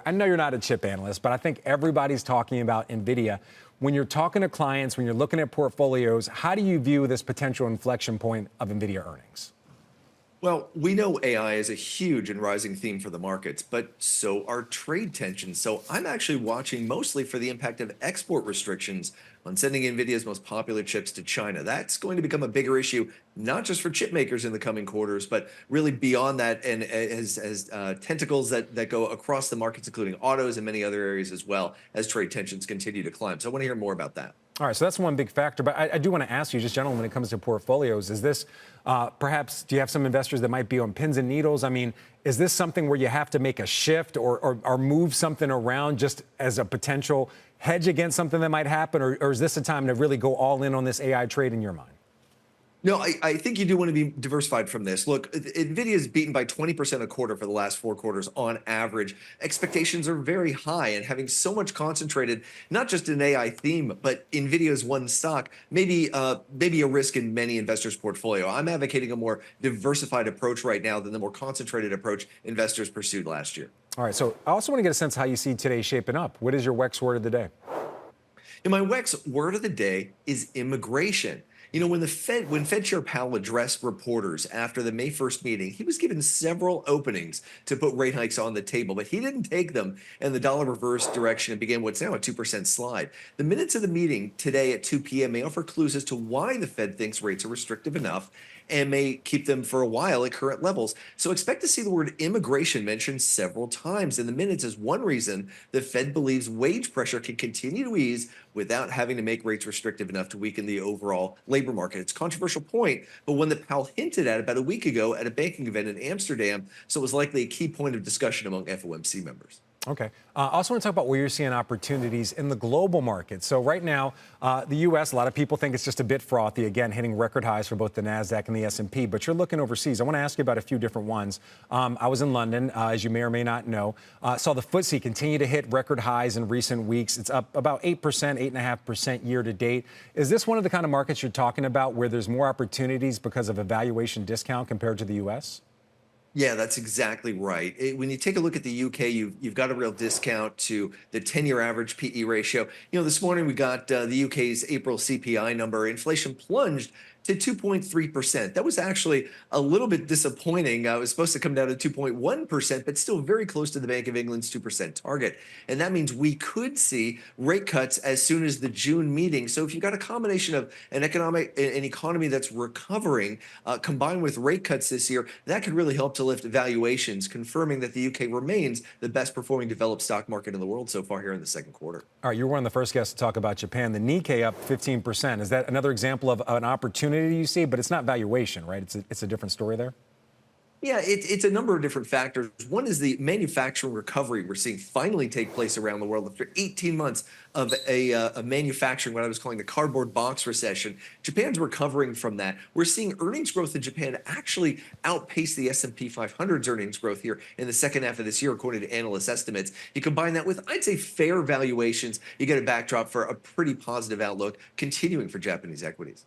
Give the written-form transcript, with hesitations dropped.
I know you're not a chip analyst, but I think everybody's talking about Nvidia. When you're talking to clients, when you're looking at portfolios, how do you view this potential inflection point of Nvidia earnings? Well, we know AI is a huge and rising theme for the markets, but so are trade tensions. So I'm actually watching mostly for the impact of export restrictions on sending NVIDIA's most popular chips to China. That's going to become a bigger issue, not just for chip makers in the coming quarters, but really beyond that, and as tentacles that go across the markets, including autos and many other areas as well, as trade tensions continue to climb. So I want to hear more about that. All right, so that's one big factor. But I do want to ask you, just generally, when it comes to portfolios, is this perhaps, do you have some investors that might be on pins and needles? I mean, is this something where you have to make a shift or move something around just as a potential hedge against something that might happen? Or is this a time to really go all in on this AI trade in your mind? No, I think you do want to be diversified from this. Look, Nvidia is beaten by 20% a quarter for the last 4 quarters on average. Expectations are very high, and having so much concentrated, not just an AI theme, but Nvidia's one stock, maybe a risk in many investors' portfolio. I'm advocating a more diversified approach right now than the more concentrated approach investors pursued last year. All right, so I also want to get a sense how you see today shaping up. What is your WEX word of the day? And my WEX word of the day is immigration. You know, when Fed Chair Powell addressed reporters after the May 1st meeting, he was given several openings to put rate hikes on the table, but he didn't take them, and the dollar reversed direction and began what's now a 2% slide. The minutes of the meeting today at 2 p.m. may offer clues as to why the Fed thinks rates are restrictive enough and may keep them for a while at current levels. So expect to see the word immigration mentioned several times in the minutes as one reason the Fed believes wage pressure can continue to ease without having to make rates restrictive enough to weaken the overall labor market. It's a controversial point, but one that Powell hinted at about a week ago at a banking event in Amsterdam, so it was likely a key point of discussion among FOMC members. Okay. I also want to talk about where you're seeing opportunities in the global market. So right now, the U.S., a lot of people think it's just a bit frothy, again, hitting record highs for both the NASDAQ and the S&P. But you're looking overseas. I want to ask you about a few different ones. I was in London, as you may or may not know. Saw the FTSE continue to hit record highs in recent weeks. It's up about 8%, 8.5% year to date. Is this one of the kind of markets you're talking about where there's more opportunities because of a valuation discount compared to the U.S.? Yeah, that's exactly right. When you take a look at the UK, you've got a real discount to the 10-year average PE ratio. You know, this morning we got the UK's April CPI number. Inflation plunged to 2.3%. That was actually a little bit disappointing. It was supposed to come down to 2.1%, but still very close to the Bank of England's 2% target. And that means we could see rate cuts as soon as the June meeting. So if you've got a combination of an economy that's recovering, combined with rate cuts this year, that could really help to lift valuations, confirming that the UK remains the best performing developed stock market in the world so far here in the second quarter. All right, you're one of the first guests to talk about Japan. The Nikkei up 15%. Is that another example of an opportunity you see? But it's not valuation, right? It's a different story there. Yeah, it's a number of different factors. One is the manufacturing recovery we're seeing finally take place around the world after 18 months of a manufacturing, what I was calling the cardboard box recession. Japan's recovering from that. We're seeing earnings growth in Japan actually outpace the S&P 500's earnings growth here in the second half of this year, according to analyst estimates. You combine that with, I'd say, fair valuations, you get a backdrop for a pretty positive outlook continuing for Japanese equities.